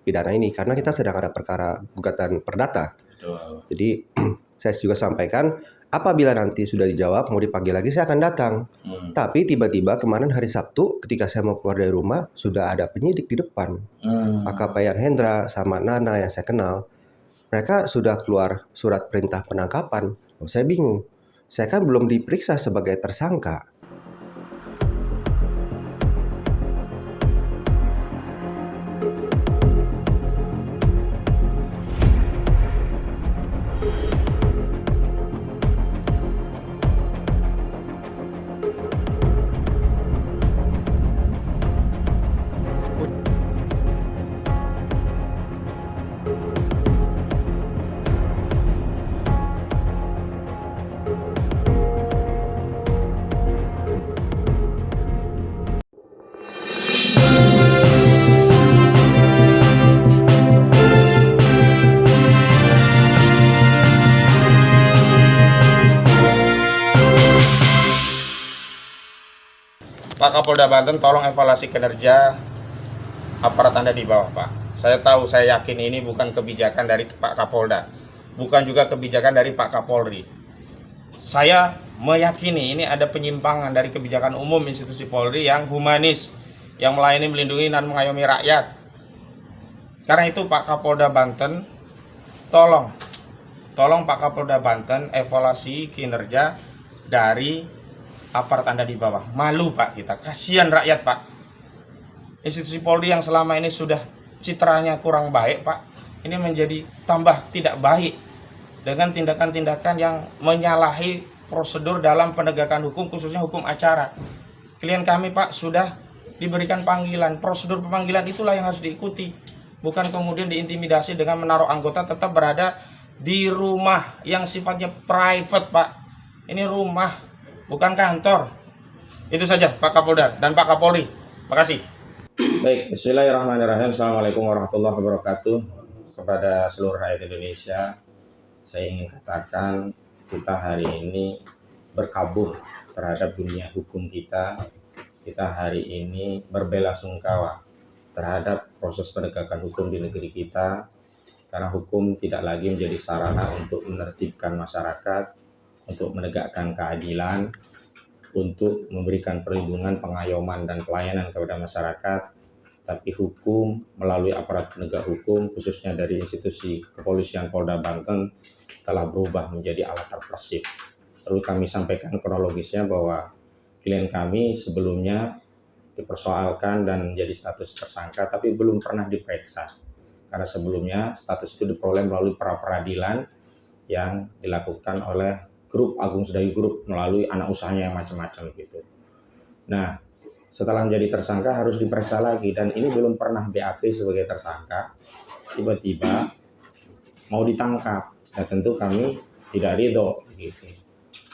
pidana ini karena kita sedang ada perkara gugatan perdata. Betul. Jadi saya juga sampaikan apabila nanti sudah dijawab mau dipanggil lagi saya akan datang. Tapi tiba-tiba kemarin hari Sabtu ketika saya mau keluar dari rumah sudah ada penyidik di depan. AKP Yan Hendra sama Nana yang saya kenal. Mereka sudah keluar surat perintah penangkapan. Saya bingung. Saya kan belum diperiksa sebagai tersangka. Pak Kapolda Banten, tolong evaluasi kinerja aparat Anda di bawah, Pak. Saya tahu, saya yakin ini bukan kebijakan dari Pak Kapolda, bukan juga kebijakan dari Pak Kapolri. Saya meyakini ini ada penyimpangan dari kebijakan umum institusi Polri yang humanis, yang melayani, melindungi, dan mengayomi rakyat. Karena itu Pak Kapolda Banten, tolong Pak Kapolda Banten evaluasi kinerja dari aparat Anda di bawah. Malu Pak kita, kasihan rakyat Pak. Institusi Polri yang selama ini sudah citranya kurang baik Pak, ini menjadi tambah tidak baik dengan tindakan-tindakan yang menyalahi prosedur dalam penegakan hukum, khususnya hukum acara. Klien kami Pak sudah diberikan panggilan, prosedur pemanggilan itulah yang harus diikuti, bukan kemudian diintimidasi dengan menaruh anggota tetap berada di rumah yang sifatnya private Pak. Ini rumah, bukan kantor. Itu saja Pak Kapolda dan Pak Kapolri. Makasih. Baik, bismillahirrahmanirrahim. Assalamualaikum warahmatullahi wabarakatuh. Kepada seluruh rakyat Indonesia, saya ingin katakan kita hari ini berkabung terhadap dunia hukum kita. Kita hari ini berbelasungkawa terhadap proses penegakan hukum di negeri kita, karena hukum tidak lagi menjadi sarana untuk menertibkan masyarakat, untuk menegakkan keadilan, untuk memberikan perlindungan, pengayoman, dan pelayanan kepada masyarakat. Tapi hukum melalui aparat penegak hukum, khususnya dari institusi kepolisian Polda Banten, telah berubah menjadi alat represif. Perlu kami sampaikan kronologisnya bahwa klien kami sebelumnya dipersoalkan dan menjadi status tersangka, tapi belum pernah diperiksa. Karena sebelumnya status itu diperoleh melalui pra-peradilan yang dilakukan oleh grup Agung Sedayu Group melalui anak usahanya yang macam-macam gitu. Nah, setelah menjadi tersangka harus diperiksa lagi, dan ini belum pernah BAP sebagai tersangka, tiba-tiba mau ditangkap. Nah, tentu kami tidak ridho gitu.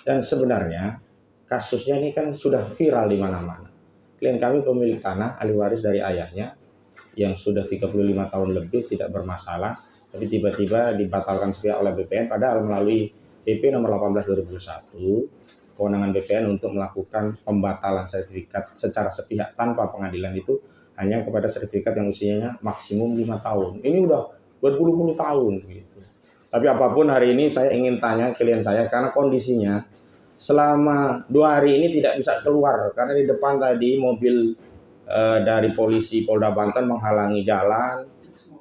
Dan sebenarnya kasusnya ini kan sudah viral di mana-mana. Klien kami pemilik tanah, ahli waris dari ayahnya yang sudah 35 tahun lebih tidak bermasalah, tapi tiba-tiba dibatalkan sepihak oleh BPN, padahal melalui PP nomor 18/2021, kewenangan BPN untuk melakukan pembatalan sertifikat secara sepihak tanpa pengadilan itu hanya kepada sertifikat yang usianya maksimum 5 tahun. Ini udah berpuluh-puluh tahun gitu. Tapi apapun, hari ini saya ingin tanya klien saya, karena kondisinya selama 2 hari ini tidak bisa keluar karena di depan tadi mobil dari polisi Polda Banten menghalangi jalan,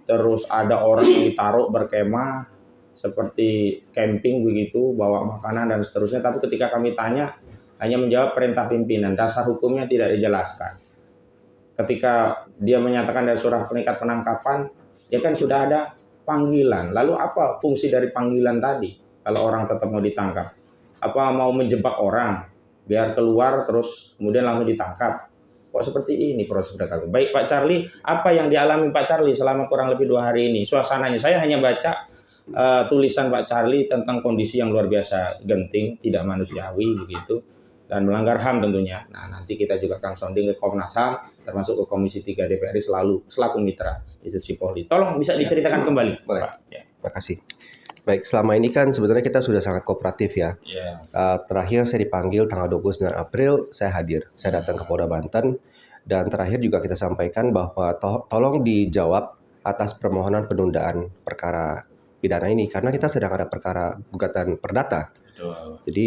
terus ada orang yang ditaruh berkemah seperti camping begitu, bawa makanan dan seterusnya. Tapi ketika kami tanya, hanya menjawab perintah pimpinan, dasar hukumnya tidak dijelaskan. Ketika dia menyatakan ada surat pengikat penangkapan, ya kan sudah ada panggilan. Lalu apa fungsi dari panggilan tadi kalau orang tetap mau ditangkap? Apa mau menjebak orang biar keluar terus kemudian langsung ditangkap? Kok seperti ini proses penegakan? Baik Pak Charlie, apa yang dialami Pak Charlie selama kurang lebih 2 hari ini? Suasananya, saya hanya baca tulisan Pak Charlie tentang kondisi yang luar biasa genting, tidak manusiawi begitu, dan melanggar HAM tentunya. Nah, nanti kita juga akan sounding ke Komnas HAM, termasuk ke Komisi 3 DPR selaku mitra institusi Polri. Tolong bisa diceritakan kembali. Boleh. Pak. Ya. Terima kasih. Baik, selama ini kan sebenarnya kita sudah sangat kooperatif ya. Terakhir saya dipanggil tanggal 29 April, saya hadir. Saya datang ke Polda Banten, dan terakhir juga kita sampaikan bahwa tolong dijawab atas permohonan penundaan perkara pidana ini karena kita sedang ada perkara gugatan perdata. Betul. Jadi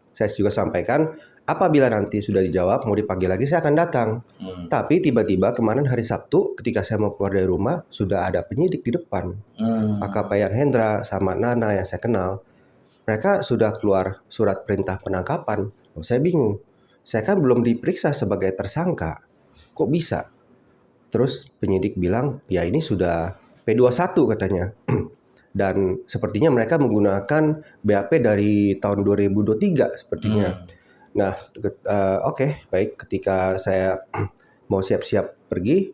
saya juga sampaikan apabila nanti sudah dijawab mau dipanggil lagi saya akan datang. Tapi tiba-tiba kemarin hari Sabtu ketika saya mau keluar dari rumah sudah ada penyidik di depan. AKP Yan Hendra sama Nana yang saya kenal. Mereka sudah keluar surat perintah penangkapan. Saya bingung. Saya kan belum diperiksa sebagai tersangka. Kok bisa? Terus penyidik bilang, ya ini sudah P21 katanya. Dan sepertinya mereka menggunakan BAP dari tahun 2023 sepertinya. Nah, oke, baik. Ketika saya mau siap-siap pergi,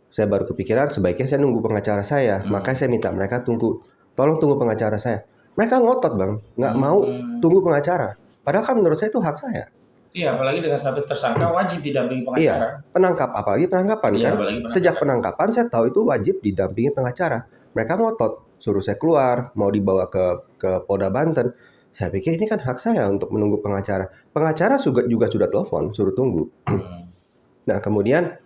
saya baru kepikiran sebaiknya saya nunggu pengacara saya. Makanya saya minta mereka tolong tunggu pengacara saya. Mereka ngotot bang, nggak mau tunggu pengacara. Padahal kan menurut saya itu hak saya. Iya, apalagi dengan status tersangka wajib didampingi Iya, pengacara. apalagi penangkapan Iya, kan. apalagi penangkapan. Sejak penangkapan saya tahu itu wajib didampingi pengacara. Mereka ngotot, suruh saya keluar, mau dibawa ke Polda Banten. Saya pikir ini kan hak saya untuk menunggu pengacara. Pengacara juga sudah telepon, suruh tunggu. Nah kemudian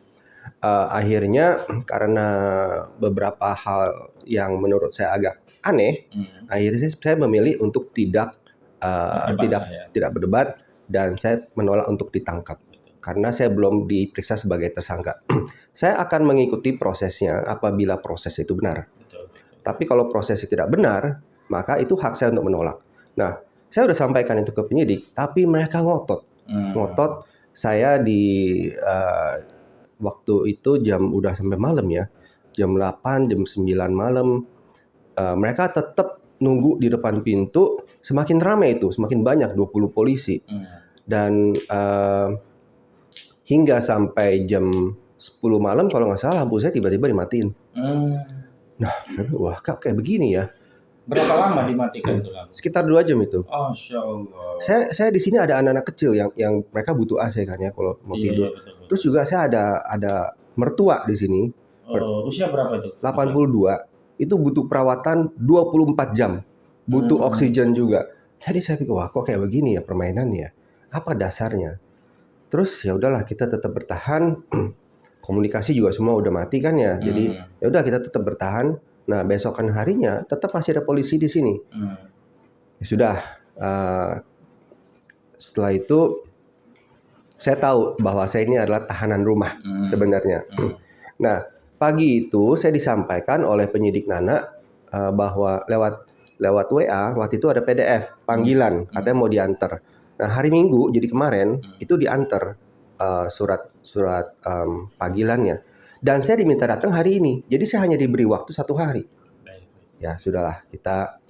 akhirnya karena beberapa hal yang menurut saya agak aneh, akhirnya saya memilih untuk tidak berdebat dan saya menolak untuk ditangkap karena saya belum diperiksa sebagai tersangka. Saya akan mengikuti prosesnya apabila proses itu benar. Tapi kalau prosesnya tidak benar, maka itu hak saya untuk menolak. Nah, saya sudah sampaikan itu ke penyidik, tapi mereka ngotot. Saya di waktu itu udah sampai malam ya, jam 8, jam 9 malam. Mereka tetap nunggu di depan pintu, semakin ramai itu, semakin banyak 20 polisi. Dan hingga sampai jam 10 malam kalau nggak salah lampu saya tiba-tiba dimatiin. Nah, wah kok kayak begini ya. Berapa lama dimatikan itu lampu? Sekitar 2 jam itu. Masya Allah. Saya di sini ada anak-anak kecil yang mereka butuh AC kan ya kalau mau tidur. Betul. Terus juga saya ada mertua di sini. Usia berapa itu? 82. Itu butuh perawatan 24 jam. Butuh oksigen juga. Jadi saya pikir wah kok kayak begini ya permainannya. Apa dasarnya? Terus ya udahlah kita tetap bertahan. Komunikasi juga semua udah mati kan ya. Jadi ya udah kita tetap bertahan. Nah, besokan harinya tetap masih ada polisi di sini. Ya sudah. Setelah itu saya tahu bahwa saya ini adalah tahanan rumah sebenarnya. Nah, pagi itu saya disampaikan oleh penyidik Nana bahwa lewat WA waktu itu ada PDF panggilan katanya mau diantar. Nah, hari Minggu jadi kemarin itu diantar surat panggilannya dan saya diminta datang hari ini. Jadi saya hanya diberi waktu 1 hari. Ya, sudahlah kita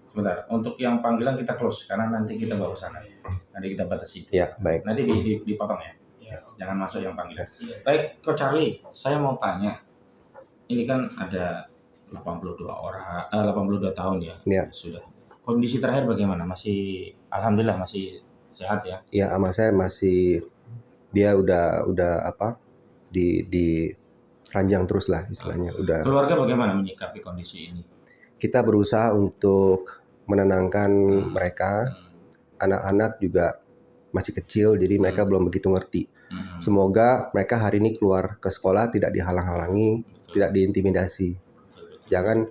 Sebentar, untuk yang panggilan kita close karena nanti kita baru sana. Nanti kita batasi itu. Ya, baik. Nanti dipotong ya. Jangan masuk yang panggilan. Baik, Coach Charlie, saya mau tanya. Ini kan ada 82 tahun ya. Sudah. Kondisi terakhir bagaimana? Alhamdulillah masih sehat ya? Ya, sama saya masih dia udah di ranjang terus lah istilahnya. Udah. Keluarga bagaimana menyikapi kondisi ini? Kita berusaha untuk menenangkan mereka. Anak-anak juga masih kecil jadi mereka belum begitu ngerti. Semoga mereka hari ini keluar ke sekolah tidak dihalang-halangi, tidak diintimidasi. Jangan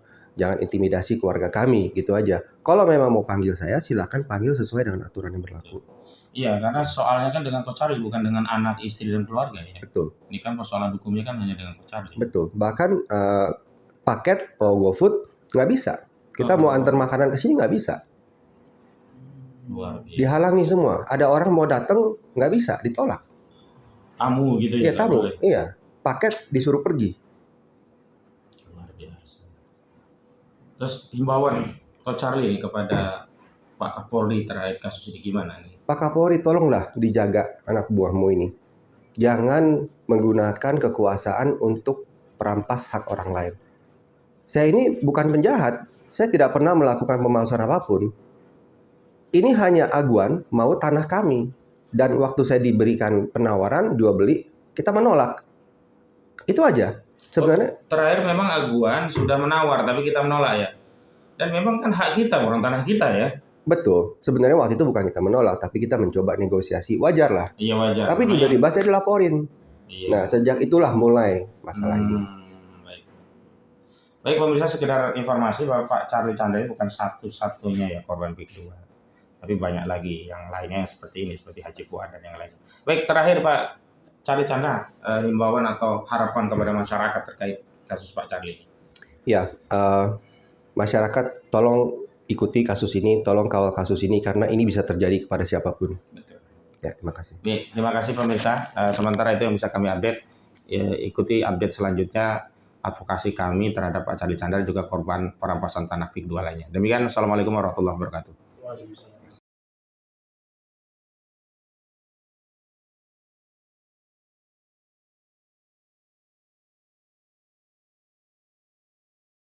intimidasi keluarga kami, gitu aja. Kalau memang mau panggil saya, silakan panggil sesuai dengan aturan yang berlaku. Iya, karena soalnya kan dengan Coach Charlie bukan dengan anak, istri dan keluarga ya. Betul. Ini kan persoalan hukumnya kan hanya dengan Coach Charlie. Betul. Bahkan paket GoFood nggak bisa. Kita mau antar makanan ke sini nggak bisa. Luar biasa. Dihalangi semua. Ada orang mau datang nggak bisa, ditolak. Tamu gitu ya? Iya tamu. Boleh. Iya. Paket disuruh pergi. Luar biasa. Terus himbauan Coach Charlie nih kepada Pak Kapolri terkait kasus ini gimana nih? Pak Kapolri tolonglah dijaga anak buahmu ini. Jangan menggunakan kekuasaan untuk perampas hak orang lain. Saya ini bukan penjahat. Saya tidak pernah melakukan pemalsuan apapun. Ini hanya aguan mau tanah kami. Dan waktu saya diberikan penawaran jual beli, kita menolak. Itu aja. Sebenarnya terakhir memang aguan sudah menawar tapi kita menolak ya. Dan memang kan hak kita, bukan tanah kita ya. Betul. Sebenarnya waktu itu bukan kita menolak, tapi kita mencoba negosiasi. Wajar lah. Iya wajar. Tapi tiba-tiba saya dilaporin. Iya. Nah, sejak itulah mulai masalah ini. Baik. Baik pemirsa, sekedar informasi bahwa Pak Charlie Chandra ini bukan satu-satunya ya korban PIK 2. Tapi banyak lagi yang lainnya yang seperti ini, seperti Haji Fuad dan yang lain. Baik, terakhir Pak Charlie Chandra, himbauan atau harapan kepada masyarakat terkait kasus Pak Charlie. Ya, masyarakat tolong ikuti kasus ini, tolong kawal kasus ini karena ini bisa terjadi kepada siapapun. Betul. Ya, terima kasih. Baik, terima kasih pemirsa. Sementara itu yang bisa kami update. Ikuti update selanjutnya advokasi kami terhadap Pak Charlie Chandra juga korban perampasan tanah PIK 2 lainnya. Demikian, Assalamualaikum warahmatullahi wabarakatuh. Waalaikumsalam.